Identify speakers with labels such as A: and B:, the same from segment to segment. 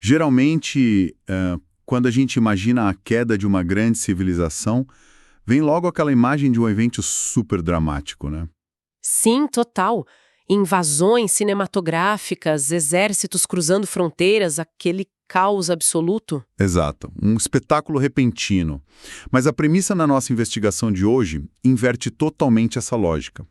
A: Geralmente, quando a gente imagina a queda de uma grande civilização, vem logo aquela imagem de um evento super dramático, né?
B: Sim, total. Invasões cinematográficas, exércitos cruzando fronteiras, aquele caos absoluto.
A: Exato, um espetáculo repentino. Mas a premissa na nossa investigação de hoje inverte totalmente essa lógica.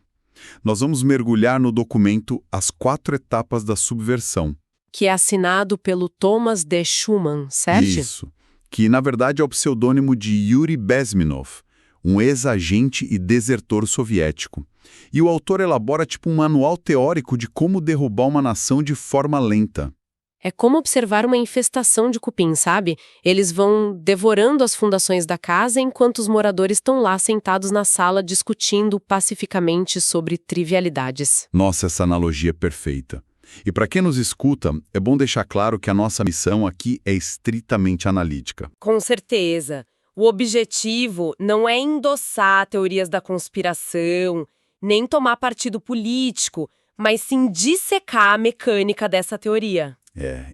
A: Nós vamos mergulhar no documento As 4 Etapas da Subversão.
B: Que é assinado pelo Thomas D. Schuman, certo?
A: Isso, que na verdade é o pseudônimo de Yuri Bezmenov, um ex-agente e desertor soviético. E o autor elabora tipo um manual teórico de como derrubar uma nação de forma lenta.
B: É como observar uma infestação de cupim, sabe? Eles vão devorando as fundações da casa enquanto os moradores estão lá sentados na sala discutindo pacificamente sobre trivialidades.
A: Nossa, essa analogia é perfeita. E para quem nos escuta, é bom deixar claro que a nossa missão aqui é estritamente analítica.
B: Com certeza. O objetivo não é endossar teorias da conspiração, nem tomar partido político, mas sim dissecar a mecânica dessa teoria.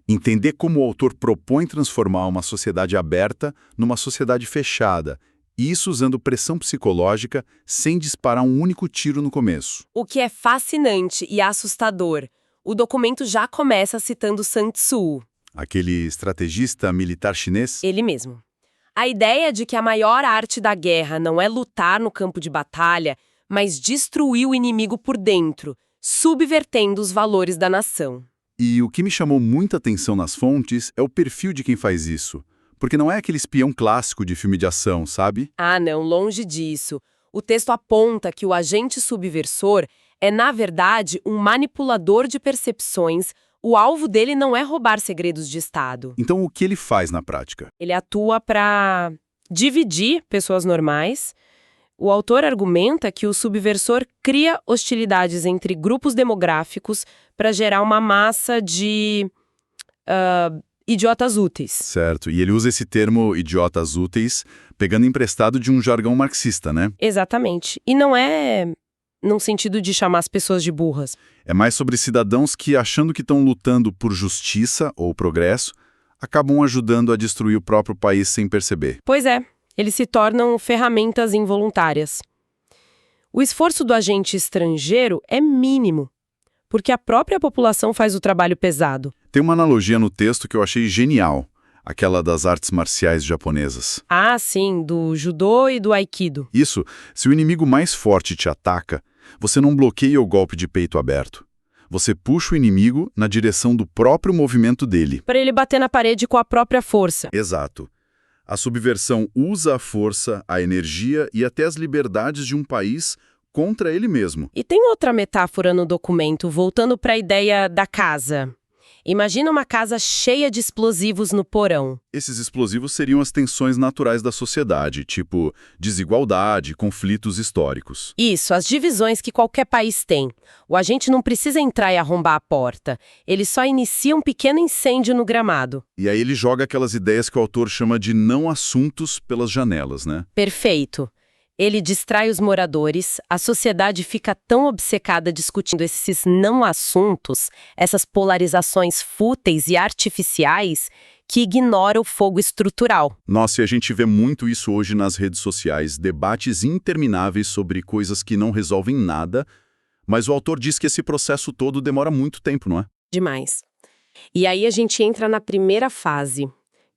A: Entender como o autor propõe transformar uma sociedade aberta numa sociedade fechada, isso usando pressão psicológica sem disparar um único tiro no começo.
B: O que é fascinante e assustador, o documento já começa citando Sun Tzu.
A: Aquele estrategista militar chinês?
B: Ele mesmo. A ideia de que a maior arte da guerra não é lutar no campo de batalha, mas destruir o inimigo por dentro, subvertendo os valores da nação.
A: E o que me chamou muita atenção nas fontes é o perfil de quem faz isso. Porque não é aquele espião clássico de filme de ação, sabe?
B: Ah, não, longe disso. O texto aponta que o agente subversor é, na verdade, um manipulador de percepções. O alvo dele não é roubar segredos de Estado.
A: Então o que ele faz na prática?
B: Ele atua para dividir pessoas normais. O autor argumenta que o subversor cria hostilidades entre grupos demográficos para gerar uma massa de idiotas úteis.
A: Certo, e ele usa esse termo idiotas úteis pegando emprestado de um jargão marxista, né?
B: Exatamente. E não é num sentido de chamar as pessoas de burras.
A: É mais sobre cidadãos que, achando que estão lutando por justiça ou progresso, acabam ajudando a destruir o próprio país sem perceber.
B: Pois é, eles se tornam ferramentas involuntárias. O esforço do agente estrangeiro é mínimo, porque a própria população faz o trabalho pesado.
A: Tem uma analogia no texto que eu achei genial, aquela das artes marciais japonesas.
B: Ah, sim, do judô e do aikido.
A: Isso, se o inimigo mais forte te ataca, você não bloqueia o golpe de peito aberto. Você puxa o inimigo na direção do próprio movimento dele.
B: Para ele bater na parede com a própria força.
A: Exato. A subversão usa a força, a energia e até as liberdades de um país contra ele mesmo.
B: E tem outra metáfora no documento, voltando para a ideia da casa. Imagina uma casa cheia de explosivos no porão.
A: Esses explosivos seriam as tensões naturais da sociedade, tipo desigualdade, conflitos históricos.
B: Isso, as divisões que qualquer país tem. O agente não precisa entrar e arrombar a porta. Ele só inicia um pequeno incêndio no gramado.
A: E aí ele joga aquelas ideias que o autor chama de não assuntos pelas janelas, né?
B: Perfeito. Ele distrai os moradores, a sociedade fica tão obcecada discutindo esses não assuntos, essas polarizações fúteis e artificiais, que ignora o fogo estrutural.
A: Nossa, e a gente vê muito isso hoje nas redes sociais, debates intermináveis sobre coisas que não resolvem nada, mas o autor diz que esse processo todo demora muito tempo, não é?
B: Demais. E aí a gente entra na primeira fase,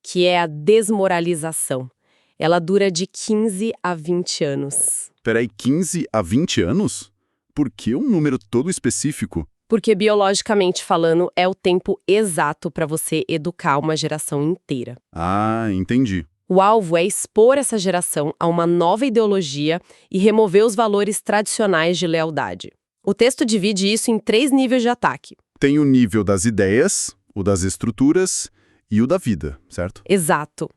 B: que é a desmoralização. Ela dura de 15 a 20 anos.
A: Peraí, 15 a 20 anos? Por que um número todo específico?
B: Porque, biologicamente falando, é o tempo exato para você educar uma geração inteira.
A: Ah, entendi.
B: O alvo é expor essa geração a uma nova ideologia e remover os valores tradicionais de lealdade. O texto divide isso em 3 níveis de ataque.
A: Tem o nível das ideias, o das estruturas e o da vida, certo?
B: Exato.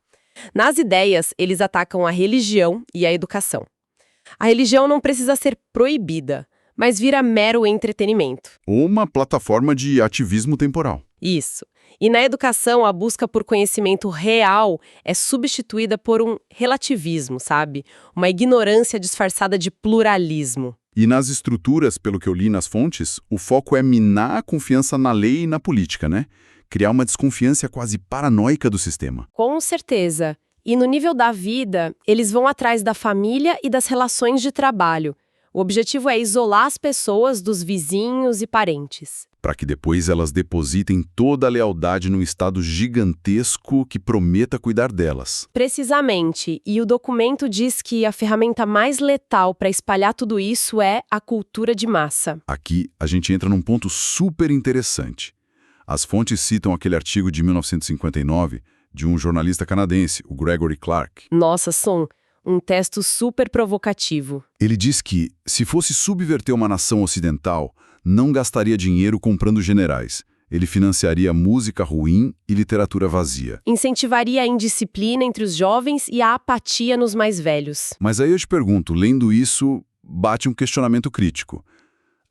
B: Nas ideias, eles atacam a religião e a educação. A religião não precisa ser proibida, mas vira mero entretenimento.
A: Uma plataforma de ativismo temporal.
B: Isso. E na educação, a busca por conhecimento real é substituída por um relativismo, sabe? Uma ignorância disfarçada de pluralismo.
A: E nas estruturas, pelo que eu li nas fontes, o foco é minar a confiança na lei e na política, né? criar uma desconfiança quase paranoica do sistema.
B: Com certeza. E no nível da vida, eles vão atrás da família e das relações de trabalho. O objetivo é isolar as pessoas dos vizinhos e parentes.
A: Para que depois elas depositem toda a lealdade num Estado gigantesco que prometa cuidar delas.
B: Precisamente. E o documento diz que a ferramenta mais letal para espalhar tudo isso é a cultura de massa.
A: Aqui a gente entra num ponto super interessante. As fontes citam aquele artigo de 1959 de um jornalista canadense, o Gregory Clark.
B: Nossa, Som, um texto super provocativo.
A: Ele diz que, se fosse subverter uma nação ocidental, não gastaria dinheiro comprando generais. Ele financiaria música ruim e literatura vazia.
B: Incentivaria a indisciplina entre os jovens e a apatia nos mais velhos.
A: Mas aí eu te pergunto, lendo isso, bate um questionamento crítico.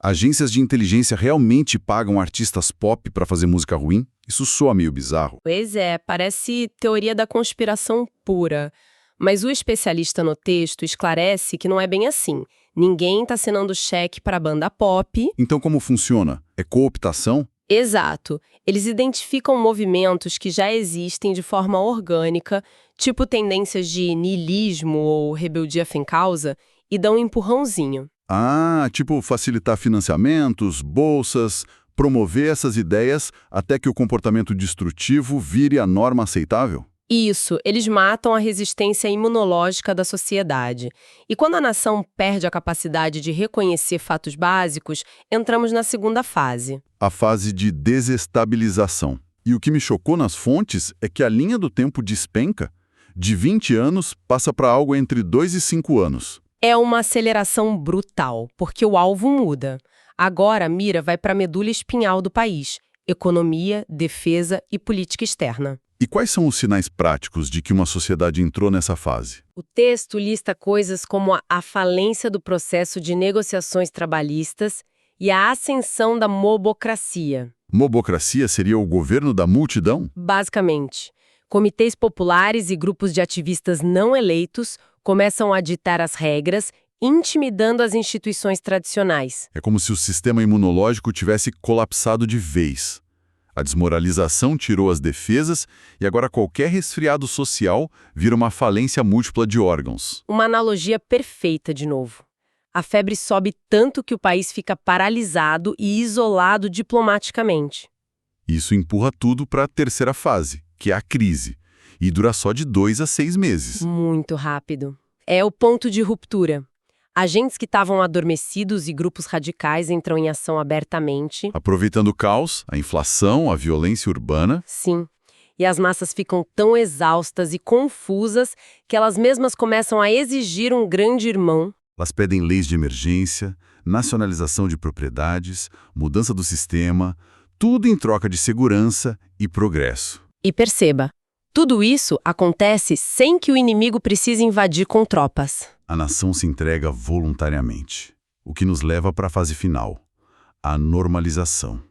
A: Agências de inteligência realmente pagam artistas pop para fazer música ruim? Isso soa meio bizarro.
B: Pois é, parece teoria da conspiração pura. Mas o especialista no texto esclarece que não é bem assim. Ninguém está assinando cheque para a banda pop.
A: Então como funciona? É cooptação?
B: Exato. Eles identificam movimentos que já existem de forma orgânica, tipo tendências de niilismo ou rebeldia sem causa, e dão um empurrãozinho.
A: Ah, tipo facilitar financiamentos, bolsas, promover essas ideias até que o comportamento destrutivo vire a norma aceitável?
B: Isso, eles matam a resistência imunológica da sociedade. E quando a nação perde a capacidade de reconhecer fatos básicos, entramos na segunda fase.
A: A fase de desestabilização. E o que me chocou nas fontes é que a linha do tempo despenca. De 20 anos, passa para algo entre 2 e 5 anos.
B: É uma aceleração brutal, porque o alvo muda. Agora a mira vai para a medula espinhal do país: economia, defesa e política externa.
A: E quais são os sinais práticos de que uma sociedade entrou nessa fase?
B: O texto lista coisas como a falência do processo de negociações trabalhistas e a ascensão da mobocracia.
A: Mobocracia seria o governo da multidão?
B: Basicamente, comitês populares e grupos de ativistas não eleitos começam a ditar as regras, intimidando as instituições tradicionais.
A: É como se o sistema imunológico tivesse colapsado de vez. A desmoralização tirou as defesas e agora qualquer resfriado social vira uma falência múltipla de órgãos.
B: Uma analogia perfeita de novo. A febre sobe tanto que o país fica paralisado e isolado diplomaticamente.
A: Isso empurra tudo para a terceira fase, que é a crise, e dura só de 2 a 6 meses.
B: Muito rápido. É o ponto de ruptura. Agentes que estavam adormecidos e grupos radicais entram em ação abertamente.
A: Aproveitando o caos, a inflação, a violência urbana.
B: Sim. E as massas ficam tão exaustas e confusas que elas mesmas começam a exigir um grande irmão.
A: Elas pedem leis de emergência, nacionalização de propriedades, mudança do sistema, tudo em troca de segurança e progresso.
B: E perceba, tudo isso acontece sem que o inimigo precise invadir com tropas.
A: A nação se entrega voluntariamente, o que nos leva para a fase final, a normalização.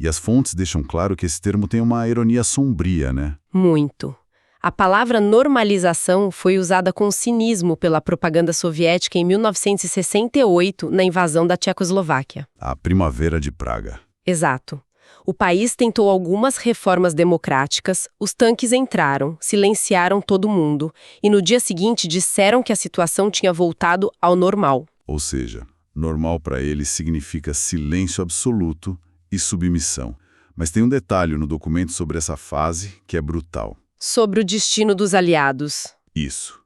A: E as fontes deixam claro que esse termo tem uma ironia sombria, né?
B: Muito. A palavra normalização foi usada com cinismo pela propaganda soviética em 1968, na invasão da Tchecoslováquia.
A: A Primavera de Praga.
B: Exato. O país tentou algumas reformas democráticas, os tanques entraram, silenciaram todo mundo e no dia seguinte disseram que a situação tinha voltado ao normal.
A: Ou seja, normal para eles significa silêncio absoluto e submissão. Mas tem um detalhe no documento sobre essa fase que é brutal.
B: Sobre o destino dos aliados.
A: Isso.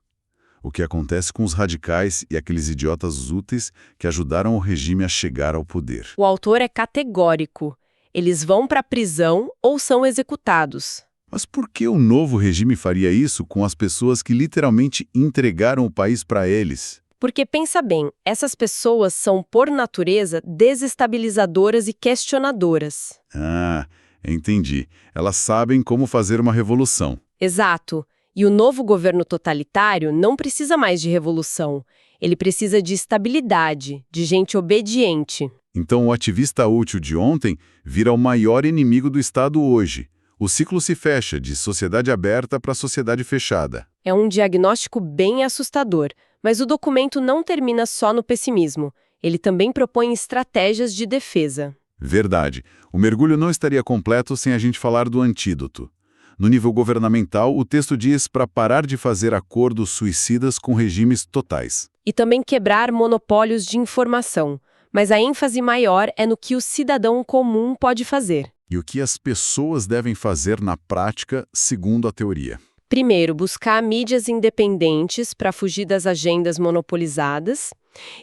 A: O que acontece com os radicais e aqueles idiotas úteis que ajudaram o regime a chegar ao poder.
B: O autor é categórico. Eles vão para a prisão ou são executados.
A: Mas por que o novo regime faria isso com as pessoas que literalmente entregaram o país para eles?
B: Porque, pensa bem, essas pessoas são, por natureza, desestabilizadoras e questionadoras.
A: Ah, entendi. Elas sabem como fazer uma revolução.
B: Exato. E o novo governo totalitário não precisa mais de revolução. Ele precisa de estabilidade, de gente obediente.
A: Então o ativista útil de ontem vira o maior inimigo do Estado hoje. O ciclo se fecha de sociedade aberta para sociedade fechada.
B: É um diagnóstico bem assustador, mas o documento não termina só no pessimismo. Ele também propõe estratégias de defesa.
A: Verdade. O mergulho não estaria completo sem a gente falar do antídoto. No nível governamental, o texto diz para parar de fazer acordos suicidas com regimes totais.
B: E também quebrar monopólios de informação. Mas a ênfase maior é no que o cidadão comum pode fazer.
A: E o que as pessoas devem fazer na prática, segundo a teoria.
B: Primeiro, buscar mídias independentes para fugir das agendas monopolizadas.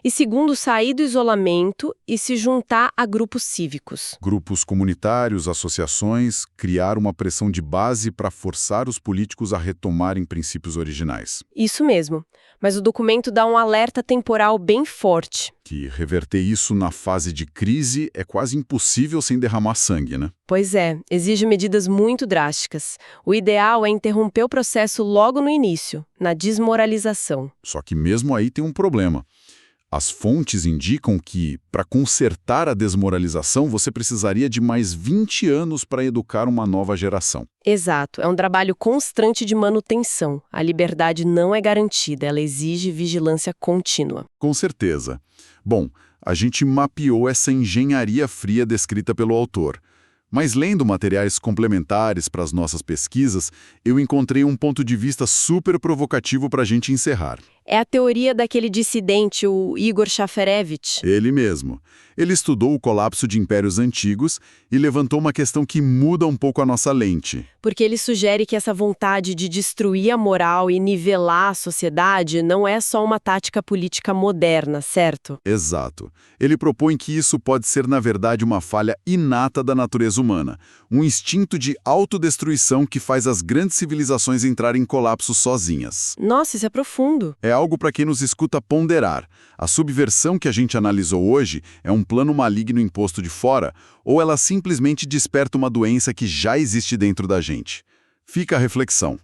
B: E segundo, sair do isolamento e se juntar a grupos cívicos.
A: Grupos comunitários, associações, criar uma pressão de base para forçar os políticos a retomarem princípios originais.
B: Isso mesmo. Mas o documento dá um alerta temporal bem forte.
A: Que reverter isso na fase de crise é quase impossível sem derramar sangue, né?
B: Pois é, exige medidas muito drásticas. O ideal é interromper o processo logo no início, na desmoralização.
A: Só que mesmo aí tem um problema. As fontes indicam que, para consertar a desmoralização, você precisaria de mais 20 anos para educar uma nova geração.
B: Exato, é um trabalho constante de manutenção. A liberdade não é garantida, ela exige vigilância contínua.
A: Com certeza. Bom, a gente mapeou essa engenharia fria descrita pelo autor. Mas lendo materiais complementares para as nossas pesquisas, eu encontrei um ponto de vista super provocativo para a gente encerrar.
B: É a teoria daquele dissidente, o Igor Shafarevich.
A: Ele mesmo. Ele estudou o colapso de impérios antigos e levantou uma questão que muda um pouco a nossa lente.
B: Porque ele sugere que essa vontade de destruir a moral e nivelar a sociedade não é só uma tática política moderna, certo?
A: Exato. Ele propõe que isso pode ser, na verdade, uma falha inata da natureza humana, um instinto de autodestruição que faz as grandes civilizações entrarem em colapso sozinhas.
B: Nossa, isso é profundo.
A: É algo para quem nos escuta ponderar. A subversão que a gente analisou hoje é um plano maligno imposto de fora, ou ela simplesmente desperta uma doença que já existe dentro da gente? Fica a reflexão.